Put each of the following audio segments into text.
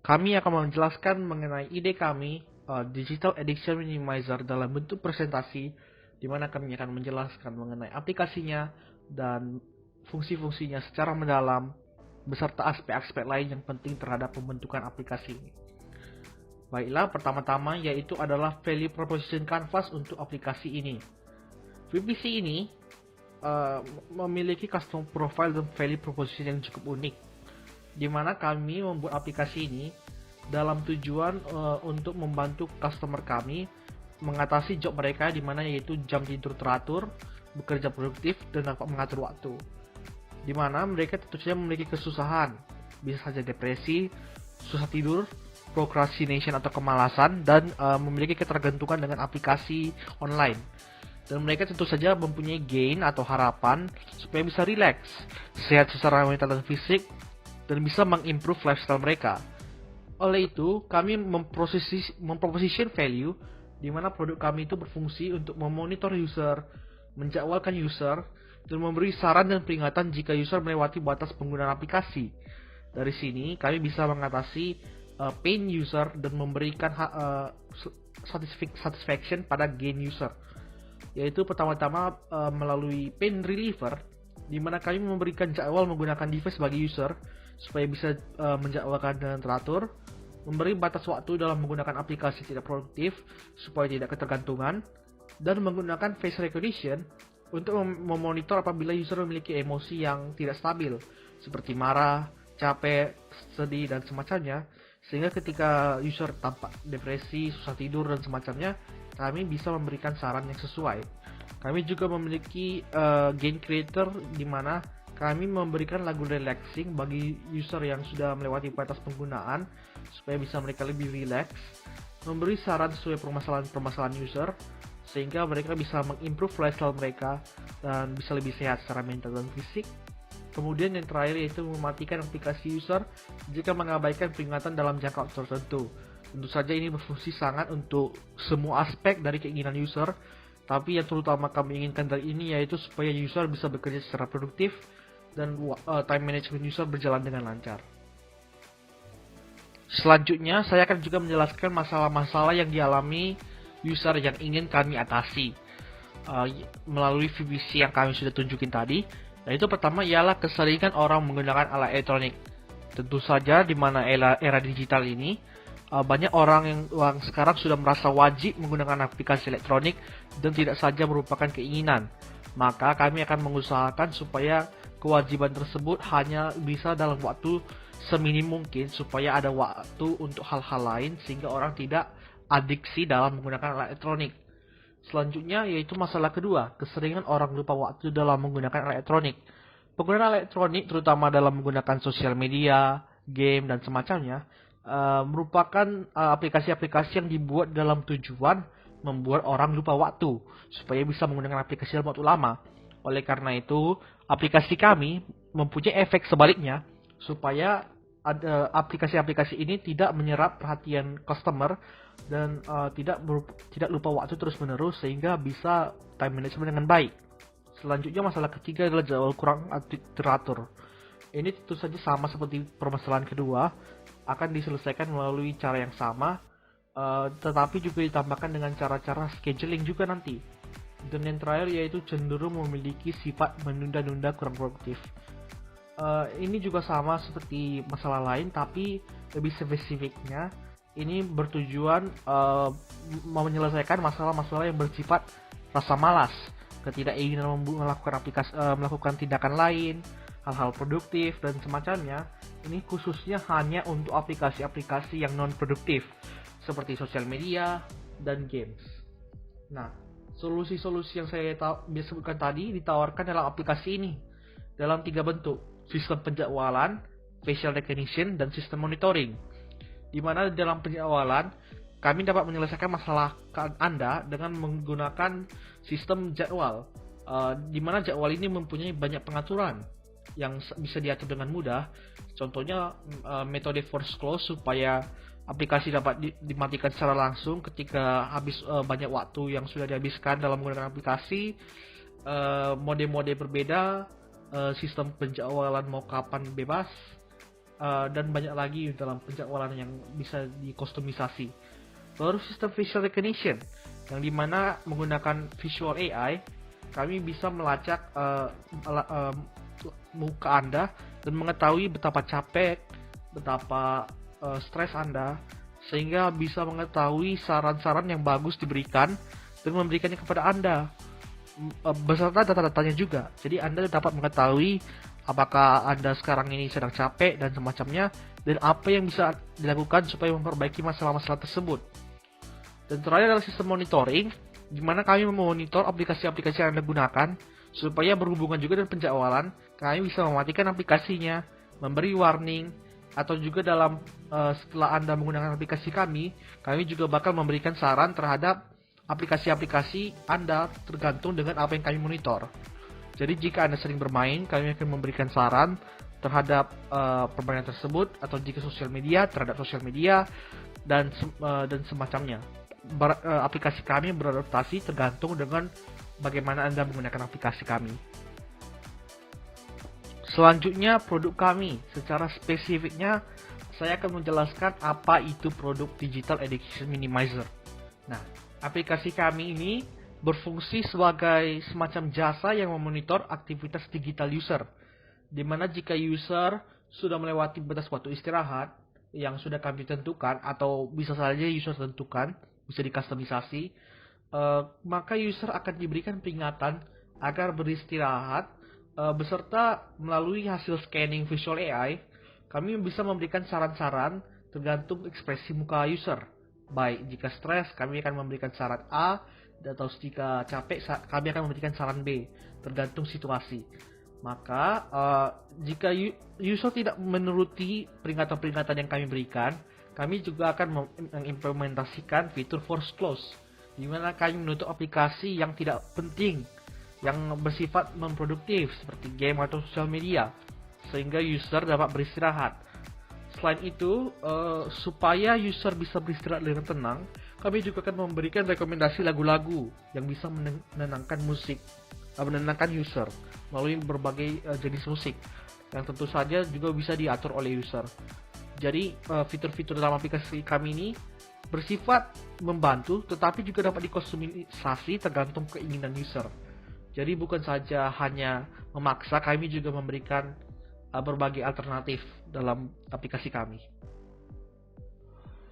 kami akan menjelaskan mengenai ide kami Digital Addiction Minimizer dalam bentuk presentasi, di mana kami akan menjelaskan mengenai aplikasinya dan fungsi-fungsinya secara mendalam, beserta aspek-aspek lain yang penting terhadap pembentukan aplikasi ini. Baiklah, pertama-tama yaitu adalah Value Proposition Canvas untuk aplikasi ini. VPC ini memiliki custom profile dan value proposition yang cukup unik, di mana kami membuat aplikasi ini dalam tujuan untuk membantu customer kami mengatasi job mereka, di mana yaitu jam tidur teratur, bekerja produktif, dan dapat mengatur waktu. Di mana mereka tentu saja memiliki kesusahan, bisa saja depresi, susah tidur, procrastination atau kemalasan, dan memiliki ketergantungan dengan aplikasi online. Dan mereka tentu saja mempunyai gain atau harapan supaya bisa relax, sehat secara mental dan fisik, dan bisa mengimprove lifestyle mereka. Oleh itu, kami memproposition value, di mana produk kami itu berfungsi untuk memonitor user, menjadwalkan user, dan memberi saran dan peringatan jika user melewati batas penggunaan aplikasi. Dari sini, kami bisa mengatasi pain user dan memberikan satisfaction pada gain user, yaitu pertama-tama melalui pain reliever, di mana kami memberikan jadwal menggunakan device bagi user supaya bisa menjadwalkan dengan teratur, memberi batas waktu dalam menggunakan aplikasi tidak produktif supaya tidak ketergantungan, dan menggunakan face recognition untuk memonitor apabila user memiliki emosi yang tidak stabil seperti marah, capek, sedih, dan semacamnya, sehingga ketika user tampak depresi, susah tidur, dan semacamnya, kami bisa memberikan saran yang sesuai. Kami juga memiliki gain creator, di mana kami memberikan lagu relaxing bagi user yang sudah melewati batas penggunaan supaya bisa mereka lebih relax, memberi saran sesuai permasalahan user sehingga mereka bisa mengimprove lifestyle mereka dan bisa lebih sehat secara mental dan fisik. Kemudian yang terakhir yaitu mematikan aplikasi user jika mengabaikan peringatan dalam jangka waktu tertentu. Tentu saja ini berfungsi sangat untuk semua aspek dari keinginan user, tapi yang terutama kami inginkan dari ini yaitu supaya user bisa bekerja secara produktif dan time management user berjalan dengan lancar. Selanjutnya, saya akan juga menjelaskan masalah-masalah yang dialami user yang ingin kami atasi melalui VPC yang kami sudah tunjukin tadi. Yaitu pertama ialah keseringan orang menggunakan alat elektronik. Tentu saja di mana era digital ini banyak orang yang sekarang sudah merasa wajib menggunakan aplikasi elektronik dan tidak saja merupakan keinginan. Maka kami akan mengusahakan supaya kewajiban tersebut hanya bisa dalam waktu seminim mungkin supaya ada waktu untuk hal-hal lain sehingga orang tidak adiksi dalam menggunakan alat elektronik. Selanjutnya yaitu masalah kedua, keseringan orang lupa waktu dalam menggunakan elektronik. Penggunaan elektronik terutama dalam menggunakan sosial media, game, dan semacamnya merupakan aplikasi-aplikasi yang dibuat dalam tujuan membuat orang lupa waktu supaya bisa menggunakan aplikasi dalam waktu lama. Oleh karena itu, aplikasi kami mempunyai efek sebaliknya supaya aplikasi-aplikasi ini tidak menyerap perhatian customer dan tidak lupa waktu terus-menerus sehingga bisa time management dengan baik. Selanjutnya masalah ketiga adalah jadwal kurang teratur. Ini tentu saja sama seperti permasalahan kedua, akan diselesaikan melalui cara yang sama, tetapi juga ditambahkan dengan cara-cara scheduling juga nanti. Dan yang terakhir yaitu cenderung memiliki sifat menunda-nunda kurang produktif. Ini juga sama seperti masalah lain, tapi lebih spesifiknya ini bertujuan menyelesaikan masalah-masalah yang bersifat rasa malas, ketidakinginan melakukan tindakan lain, hal-hal produktif dan semacamnya. Ini khususnya hanya untuk aplikasi-aplikasi yang non produktif seperti sosial media dan games. Nah, solusi-solusi yang saya sebutkan tadi ditawarkan dalam aplikasi ini dalam 3 bentuk: sistem penjadwalan, facial recognition, dan sistem monitoring. Di mana dalam penjadwalan kami dapat menyelesaikan masalah Anda dengan menggunakan sistem jadwal, di mana jadwal ini mempunyai banyak pengaturan yang bisa diatur dengan mudah. Contohnya metode force close supaya aplikasi dapat dimatikan secara langsung ketika habis banyak waktu yang sudah dihabiskan dalam menggunakan aplikasi. Mode-mode berbeda, sistem penjadwalan mau kapan bebas, dan banyak lagi dalam penjadwalan yang bisa dikustomisasi. Lalu sistem facial recognition, yang dimana menggunakan visual AI, kami bisa melacak muka Anda dan mengetahui betapa capek, betapa stres Anda, sehingga bisa mengetahui saran-saran yang bagus diberikan dan memberikannya kepada Anda beserta data-datanya juga. Jadi Anda dapat mengetahui apakah Anda sekarang ini sedang capek dan semacamnya, dan apa yang bisa dilakukan supaya memperbaiki masalah-masalah tersebut. Dan terakhir adalah sistem monitoring, di mana kami memonitor aplikasi-aplikasi yang Anda gunakan supaya berhubungan juga dengan penjadwalan. Kami bisa mematikan aplikasinya, memberi warning, atau juga setelah Anda menggunakan aplikasi kami juga bakal memberikan saran terhadap aplikasi-aplikasi Anda tergantung dengan apa yang kami monitor. Jadi jika Anda sering bermain, kami akan memberikan saran terhadap permainan tersebut, atau jika sosial media terhadap sosial media dan semacamnya. Aplikasi kami beradaptasi tergantung dengan bagaimana Anda menggunakan aplikasi kami. Selanjutnya produk kami. Secara spesifiknya saya akan menjelaskan apa itu produk Digital Education Minimizer. Nah, aplikasi kami ini berfungsi sebagai semacam jasa yang memonitor aktivitas digital user, di mana jika user sudah melewati batas waktu istirahat yang sudah kami tentukan, atau bisa saja user tentukan, bisa dikustomisasi, maka user akan diberikan peringatan agar beristirahat, beserta melalui hasil scanning visual AI, kami bisa memberikan saran-saran tergantung ekspresi muka user. Baik jika stres, kami akan memberikan saran A, atau jika capek, kami akan memberikan saran B, tergantung situasi. Maka jika user tidak menuruti peringatan-peringatan yang kami berikan, kami juga akan mengimplementasikan fitur force close, di mana kami menutup aplikasi yang tidak penting, yang bersifat non-produktif seperti game atau sosial media, sehingga user dapat beristirahat. Selain itu, supaya user bisa beristirahat dengan tenang, kami juga akan memberikan rekomendasi lagu-lagu yang bisa menenangkan user melalui berbagai jenis musik yang tentu saja juga bisa diatur oleh user. Jadi fitur-fitur dalam aplikasi kami ini bersifat membantu, tetapi juga dapat dikustomisasi tergantung keinginan user. Jadi bukan saja hanya memaksa, kami juga memberikan berbagai alternatif dalam aplikasi kami.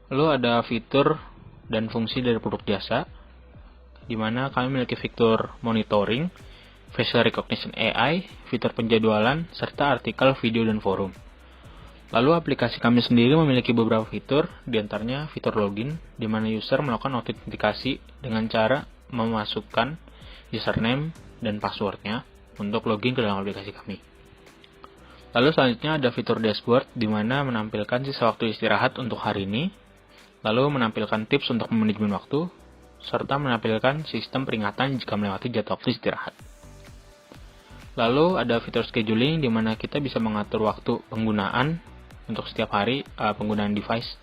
Lalu ada fitur dan fungsi dari produk jasa, di mana kami memiliki fitur monitoring, facial recognition AI, fitur penjadwalan, serta artikel, video, dan forum. Lalu aplikasi kami sendiri memiliki beberapa fitur, diantaranya fitur login, di mana user melakukan autentikasi dengan cara memasukkan username dan passwordnya untuk login ke dalam aplikasi kami. Lalu selanjutnya ada fitur dashboard, di mana menampilkan sisa waktu istirahat untuk hari ini, lalu menampilkan tips untuk manajemen waktu, serta menampilkan sistem peringatan jika melewati jadwal waktu istirahat. Lalu ada fitur scheduling, di mana kita bisa mengatur waktu penggunaan untuk setiap hari penggunaan device.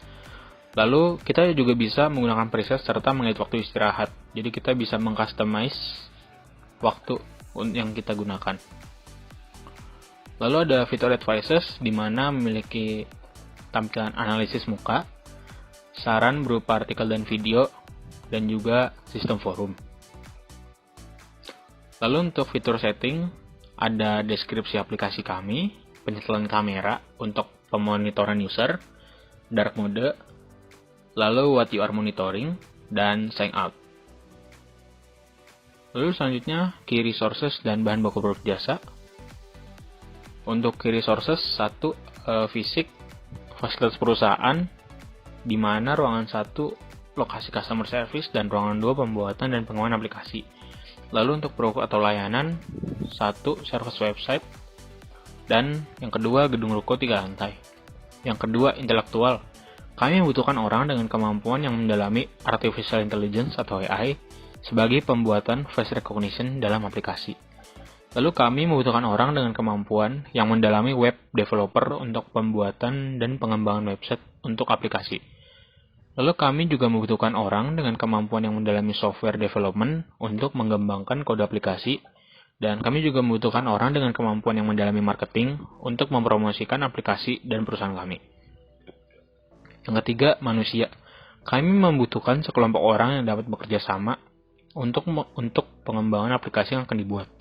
Lalu kita juga bisa menggunakan preset serta mengedit waktu istirahat. Jadi kita bisa mengcustomize waktu yang kita gunakan. Lalu ada fitur advices, di mana memiliki tampilan analisis muka, saran berupa artikel dan video, dan juga sistem forum. Lalu untuk fitur setting, ada deskripsi aplikasi kami, penyetelan kamera untuk pemonitoran user, dark mode, lalu what you are monitoring, dan sign out. Lalu selanjutnya key resources dan bahan baku produk jasa. Untuk key resources, satu fisik fasilitas perusahaan, di mana ruangan 1 lokasi customer service dan ruangan 2 pembuatan dan pengembangan aplikasi. Lalu untuk produk atau layanan, 1 service website, dan yang kedua gedung ruko 3 lantai. Yang kedua intelektual. Kami membutuhkan orang dengan kemampuan yang mendalami artificial intelligence atau AI sebagai pembuatan face recognition dalam aplikasi. Lalu kami membutuhkan orang dengan kemampuan yang mendalami web developer untuk pembuatan dan pengembangan website untuk aplikasi. Lalu kami juga membutuhkan orang dengan kemampuan yang mendalami software development untuk mengembangkan kode aplikasi Dan kami juga membutuhkan orang dengan kemampuan yang mendalami marketing untuk mempromosikan aplikasi dan perusahaan kami. Yang ketiga, manusia. Kami membutuhkan sekelompok orang yang dapat bekerja sama untuk pengembangan aplikasi yang akan dibuat.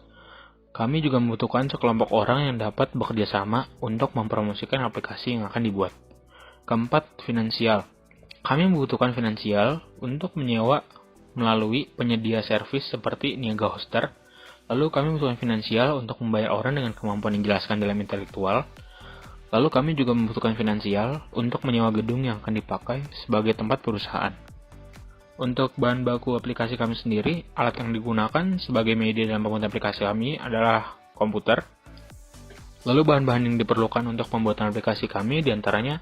Kami juga membutuhkan sekelompok orang yang dapat bekerja sama untuk mempromosikan aplikasi yang akan dibuat. Keempat, finansial. Kami membutuhkan finansial untuk menyewa melalui penyedia servis seperti niaga hoster. Lalu kami membutuhkan finansial untuk membayar orang dengan kemampuan yang dijelaskan dalam intelektual. Lalu kami juga membutuhkan finansial untuk menyewa gedung yang akan dipakai sebagai tempat perusahaan. Untuk bahan baku aplikasi kami sendiri, alat yang digunakan sebagai media dalam pembuatan aplikasi kami adalah komputer. Lalu bahan-bahan yang diperlukan untuk pembuatan aplikasi kami diantaranya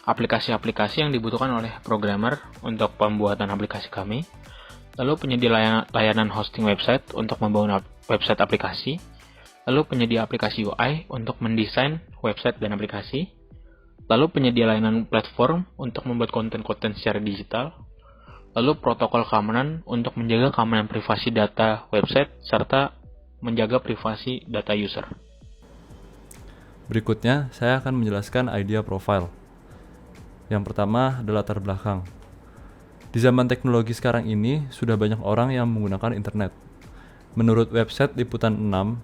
aplikasi-aplikasi yang dibutuhkan oleh programmer untuk pembuatan aplikasi kami. Lalu penyedia layanan hosting website untuk membangun website aplikasi. Lalu penyedia aplikasi UI untuk mendesain website dan aplikasi. Lalu penyedia layanan platform untuk membuat konten-konten secara digital. Lalu protokol keamanan untuk menjaga keamanan privasi data website serta menjaga privasi data user. Berikutnya, saya akan menjelaskan idea profile. Yang pertama adalah latar belakang. Di zaman teknologi sekarang ini, sudah banyak orang yang menggunakan internet. Menurut website Liputan 6,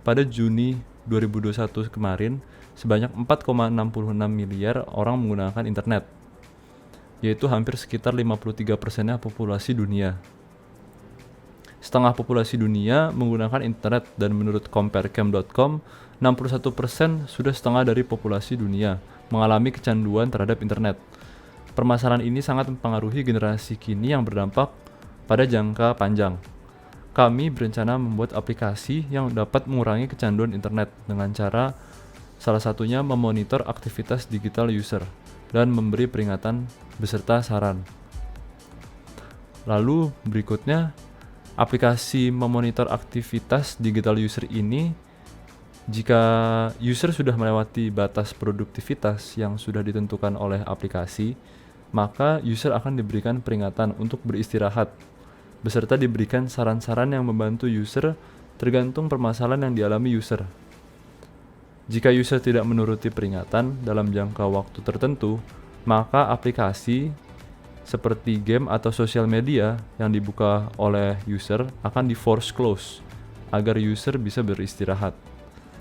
pada Juni 2021 kemarin, sebanyak 4,66 miliar orang menggunakan internet, yaitu hampir sekitar 53%-nya populasi dunia. Setengah populasi dunia menggunakan internet dan menurut comparecam.com, 61% sudah setengah dari populasi dunia mengalami kecanduan terhadap internet. Permasalahan ini sangat mempengaruhi generasi kini yang berdampak pada jangka panjang. Kami berencana membuat aplikasi yang dapat mengurangi kecanduan internet dengan cara salah satunya memonitor aktivitas digital user dan memberi peringatan beserta saran. Lalu berikutnya, aplikasi memonitor aktivitas digital user ini, jika user sudah melewati batas produktivitas yang sudah ditentukan oleh aplikasi, maka user akan diberikan peringatan untuk beristirahat, beserta diberikan saran-saran yang membantu user tergantung permasalahan yang dialami user. Jika user tidak menuruti peringatan dalam jangka waktu tertentu, maka aplikasi seperti game atau sosial media yang dibuka oleh user akan di-force close agar user bisa beristirahat.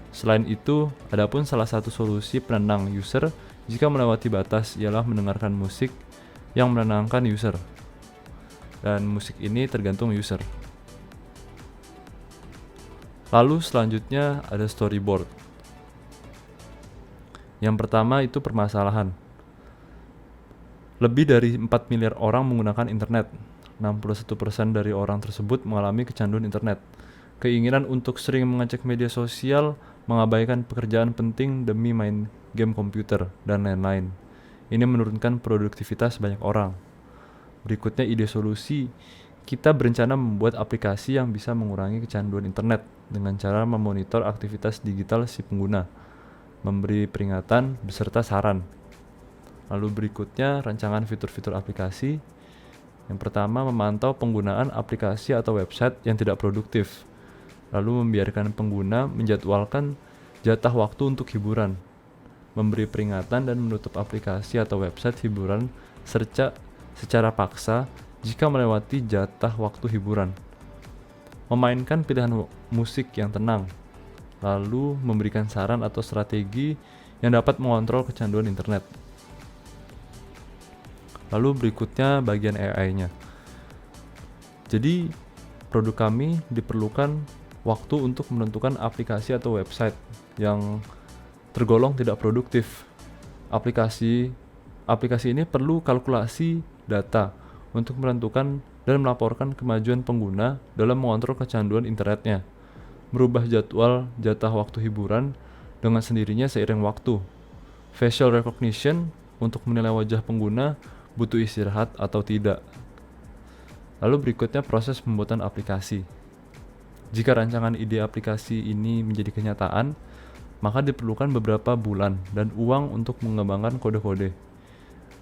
Selain itu, adapun salah satu solusi penenang user jika melewati batas ialah mendengarkan musik yang menenangkan user. Dan musik ini tergantung user. Lalu selanjutnya ada storyboard. Yang pertama itu permasalahan. Lebih dari 4 miliar orang menggunakan internet. 61% dari orang tersebut mengalami kecanduan internet. Keinginan untuk sering mengecek media sosial, mengabaikan pekerjaan penting demi main game komputer, dan lain-lain. Ini menurunkan produktivitas banyak orang. Berikutnya ide solusi. Kita berencana membuat aplikasi yang bisa mengurangi kecanduan internet dengan cara memonitor aktivitas digital si pengguna, memberi peringatan beserta saran. Lalu berikutnya rancangan fitur-fitur aplikasi. Yang pertama, memantau penggunaan aplikasi atau website yang tidak produktif. Lalu membiarkan pengguna menjadwalkan jatah waktu untuk hiburan, memberi peringatan dan menutup aplikasi atau website hiburan secara paksa jika melewati jatah waktu hiburan. Memainkan pilihan musik yang tenang, lalu memberikan saran atau strategi yang dapat mengontrol kecanduan internet. Lalu berikutnya bagian AI-nya. Jadi produk kami diperlukan waktu untuk menentukan aplikasi atau website yang tergolong tidak produktif. Aplikasi ini perlu kalkulasi data untuk menentukan dan melaporkan kemajuan pengguna dalam mengontrol kecanduan internetnya, merubah jatah waktu hiburan dengan sendirinya seiring waktu. Facial recognition untuk menilai wajah pengguna butuh istirahat atau tidak. Lalu berikutnya proses pembuatan aplikasi. Jika rancangan ide aplikasi ini menjadi kenyataan, maka diperlukan beberapa bulan dan uang untuk mengembangkan kode-kode,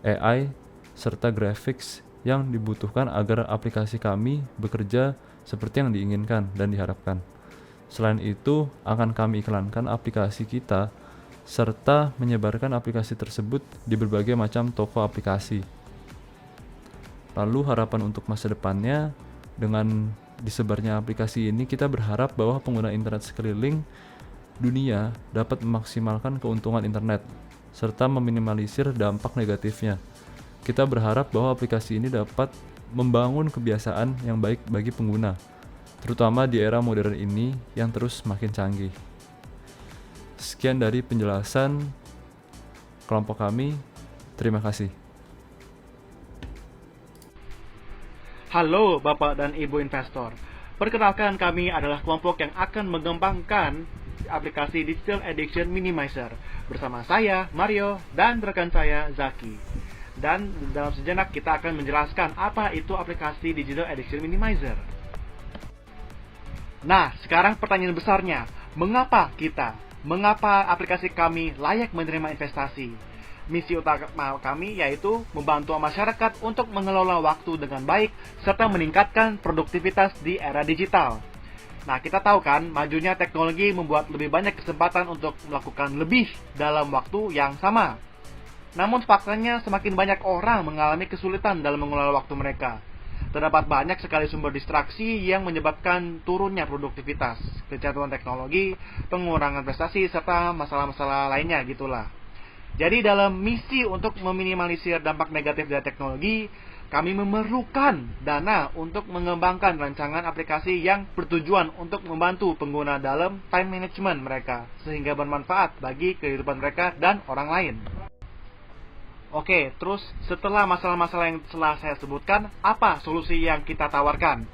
AI, serta graphics yang dibutuhkan agar aplikasi kami bekerja seperti yang diinginkan dan diharapkan. Selain itu, akan kami iklankan aplikasi kita serta menyebarkan aplikasi tersebut di berbagai macam toko aplikasi. Lalu harapan untuk masa depannya, dengan disebarnya aplikasi ini, kita berharap bahwa pengguna internet sekeliling dunia dapat memaksimalkan keuntungan internet serta meminimalisir dampak negatifnya. Kita berharap bahwa aplikasi ini dapat membangun kebiasaan yang baik bagi pengguna, terutama di era modern ini yang terus makin canggih. Sekian dari penjelasan kelompok kami. Terima kasih. Halo Bapak dan Ibu investor. Perkenalkan, kami adalah kelompok yang akan mengembangkan aplikasi Digital Addiction Minimizer bersama saya, Mario, dan rekan saya, Zaki. Dan dalam sejenak kita akan menjelaskan apa itu aplikasi Digital Addiction Minimizer. Nah, sekarang pertanyaan besarnya, mengapa aplikasi kami layak menerima investasi? Misi utama kami yaitu membantu masyarakat untuk mengelola waktu dengan baik serta meningkatkan produktivitas di era digital. Nah, kita tahu kan, majunya teknologi membuat lebih banyak kesempatan untuk melakukan lebih dalam waktu yang sama. Namun faktanya semakin banyak orang mengalami kesulitan dalam mengelola waktu mereka. Terdapat banyak sekali sumber distraksi yang menyebabkan turunnya produktivitas, kejatuhan teknologi, pengurangan prestasi, serta masalah-masalah lainnya gitulah. Jadi dalam misi untuk meminimalisir dampak negatif dari teknologi, kami memerlukan dana untuk mengembangkan rancangan aplikasi yang bertujuan untuk membantu pengguna dalam time management mereka, sehingga bermanfaat bagi kehidupan mereka dan orang lain. Oke, terus setelah masalah-masalah yang telah saya sebutkan, apa solusi yang kita tawarkan?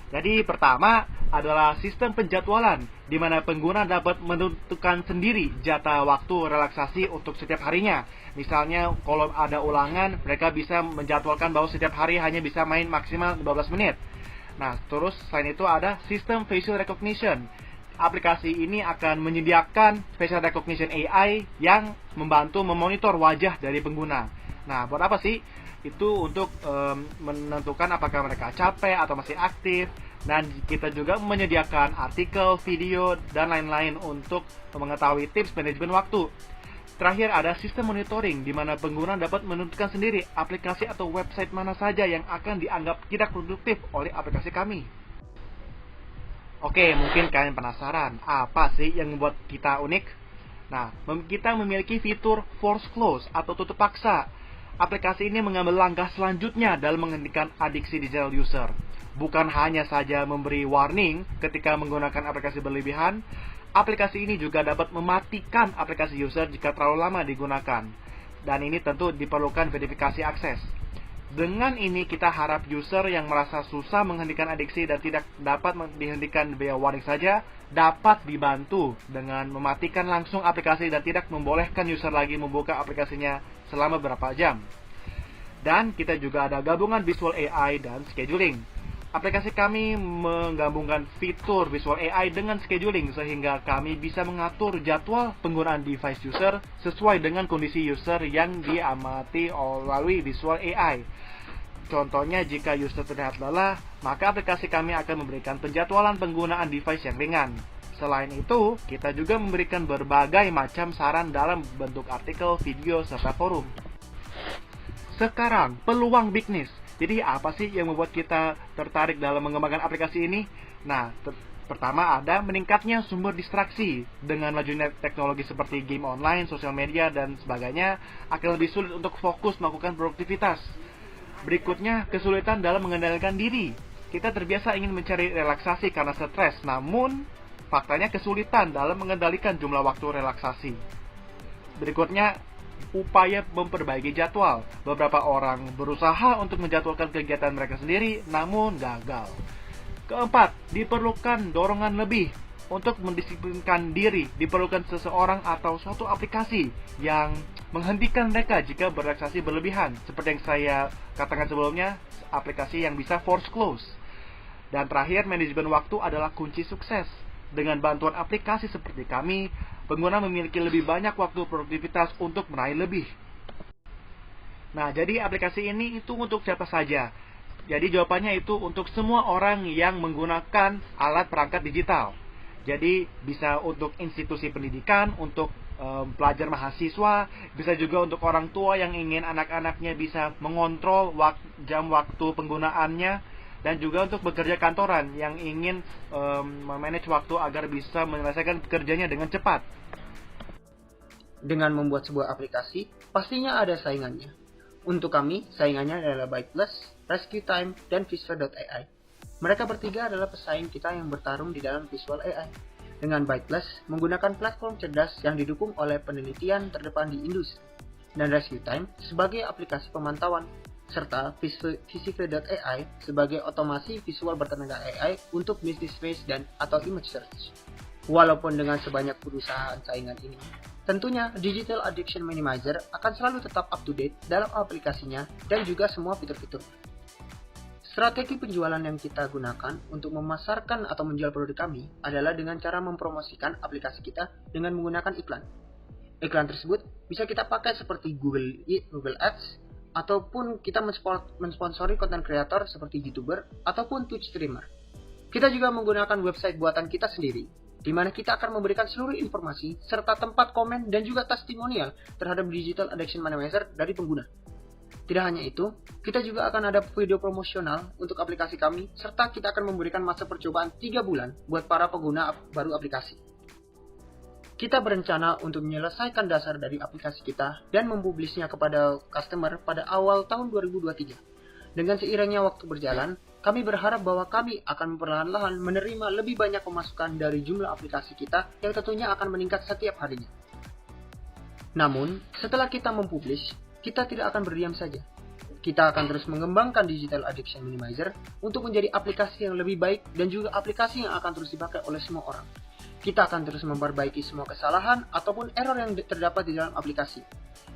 Jadi pertama adalah sistem penjadwalan, di mana pengguna dapat menentukan sendiri jatah waktu relaksasi untuk setiap harinya. Misalnya kalau ada ulangan, mereka bisa menjadwalkan bahwa setiap hari hanya bisa main maksimal 15 menit. Nah, terus selain itu ada sistem facial recognition. Aplikasi ini akan menyediakan facial recognition AI yang membantu memonitor wajah dari pengguna. Nah, buat apa sih? Itu untuk menentukan apakah mereka capek atau masih aktif. Dan kita juga menyediakan artikel, video, dan lain-lain untuk mengetahui tips manajemen waktu. Terakhir ada sistem monitoring, di mana pengguna dapat menentukan sendiri aplikasi atau website mana saja yang akan dianggap tidak produktif oleh aplikasi kami. Oke, mungkin kalian penasaran, apa sih yang membuat kita unik? Nah, kita memiliki fitur force close atau tutup paksa. Aplikasi ini mengambil langkah selanjutnya dalam menghentikan adiksi digital user. Bukan hanya saja memberi warning ketika menggunakan aplikasi berlebihan, aplikasi ini juga dapat mematikan aplikasi user jika terlalu lama digunakan. Dan ini tentu diperlukan verifikasi akses. Dengan ini kita harap user yang merasa susah menghentikan adiksi dan tidak dapat dihentikan via warning saja, dapat dibantu dengan mematikan langsung aplikasi dan tidak membolehkan user lagi membuka aplikasinya selama beberapa jam. Dan kita juga ada gabungan visual AI dan scheduling. Aplikasi kami menggabungkan fitur visual AI dengan scheduling sehingga kami bisa mengatur jadwal penggunaan device user sesuai dengan kondisi user yang diamati melalui visual AI. Contohnya, jika user terlihat lelah, maka aplikasi kami akan memberikan penjadwalan penggunaan device yang ringan. Selain itu, kita juga memberikan berbagai macam saran dalam bentuk artikel, video, serta forum. Sekarang, peluang bisnis. Jadi apa sih yang membuat kita tertarik dalam mengembangkan aplikasi ini? Nah, pertama ada meningkatnya sumber distraksi. Dengan majunya teknologi seperti game online, sosial media, dan sebagainya, akan lebih sulit untuk fokus melakukan produktivitas. Berikutnya, kesulitan dalam mengendalikan diri. Kita terbiasa ingin mencari relaksasi karena stres, namun faktanya kesulitan dalam mengendalikan jumlah waktu relaksasi. Berikutnya, upaya memperbaiki jadwal. Beberapa orang berusaha untuk menjadwalkan kegiatan mereka sendiri, namun gagal. Keempat, diperlukan dorongan lebih. Untuk mendisiplinkan diri, diperlukan seseorang atau suatu aplikasi yang menghentikan mereka jika berrelaksasi berlebihan. Seperti yang saya katakan sebelumnya, aplikasi yang bisa force close. Dan terakhir, manajemen waktu adalah kunci sukses. Dengan bantuan aplikasi seperti kami, pengguna memiliki lebih banyak waktu produktivitas untuk meraih lebih. Nah, jadi aplikasi ini itu untuk siapa saja? Jadi jawabannya itu untuk semua orang yang menggunakan alat perangkat digital. Jadi bisa untuk institusi pendidikan, untuk pelajar mahasiswa, bisa juga untuk orang tua yang ingin anak-anaknya bisa mengontrol jam waktu penggunaannya, dan juga untuk bekerja kantoran yang ingin memanage waktu agar bisa menyelesaikan pekerjaannya dengan cepat. Dengan membuat sebuah aplikasi, pastinya ada saingannya. Untuk kami, saingannya adalah Byteless, Rescue Time, dan Visual.ai. Mereka bertiga adalah pesaing kita yang bertarung di dalam Visual AI. Dengan Byteless, menggunakan platform cerdas yang didukung oleh penelitian terdepan di industri, dan Rescue Time sebagai aplikasi pemantauan, serta Visual.ai sebagai otomasi visual bertenaga AI untuk business space dan atau image search. Walaupun dengan sebanyak perusahaan saingan ini, tentunya Digital Addiction Minimizer akan selalu tetap up to date dalam aplikasinya dan juga semua fitur-fitur. Strategi penjualan yang kita gunakan untuk memasarkan atau menjual produk kami adalah dengan cara mempromosikan aplikasi kita dengan menggunakan iklan. Iklan tersebut bisa kita pakai seperti Google Ads, ataupun kita mensponsori konten kreator seperti YouTuber ataupun Twitch streamer. Kita juga menggunakan website buatan kita sendiri, di mana kita akan memberikan seluruh informasi serta tempat komen dan juga testimonial terhadap Digital Addiction Minimizer dari pengguna. Tidak hanya itu, kita juga akan ada video promosional untuk aplikasi kami, serta kita akan memberikan masa percobaan 3 bulan buat para pengguna baru aplikasi. Kita berencana untuk menyelesaikan dasar dari aplikasi kita dan mempublisnya kepada customer pada awal tahun 2023. Dengan seiringnya waktu berjalan, kami berharap bahwa kami akan perlahan-lahan menerima lebih banyak pemasukan dari jumlah aplikasi kita yang tentunya akan meningkat setiap harinya. Namun, setelah kita mempublish, kita tidak akan berdiam saja. Kita akan terus mengembangkan Digital Addiction Minimizer untuk menjadi aplikasi yang lebih baik dan juga aplikasi yang akan terus dipakai oleh semua orang. Kita akan terus memperbaiki semua kesalahan ataupun error yang terdapat di dalam aplikasi.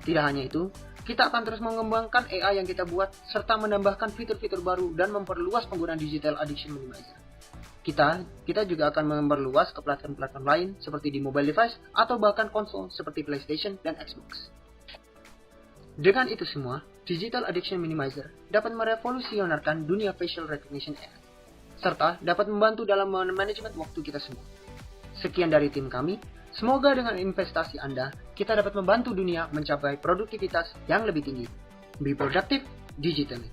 Tidak hanya itu, kita akan terus mengembangkan AI yang kita buat serta menambahkan fitur-fitur baru dan memperluas penggunaan Digital Addiction Minimizer. Kita juga akan memperluas ke platform-platform lain seperti di mobile device atau bahkan konsol seperti PlayStation dan Xbox. Dengan itu semua, Digital Addiction Minimizer dapat merevolusionerkan dunia facial recognition AI, serta dapat membantu dalam manajemen waktu kita semua. Sekian dari tim kami, semoga dengan investasi Anda, kita dapat membantu dunia mencapai produktivitas yang lebih tinggi. Be productive digitally.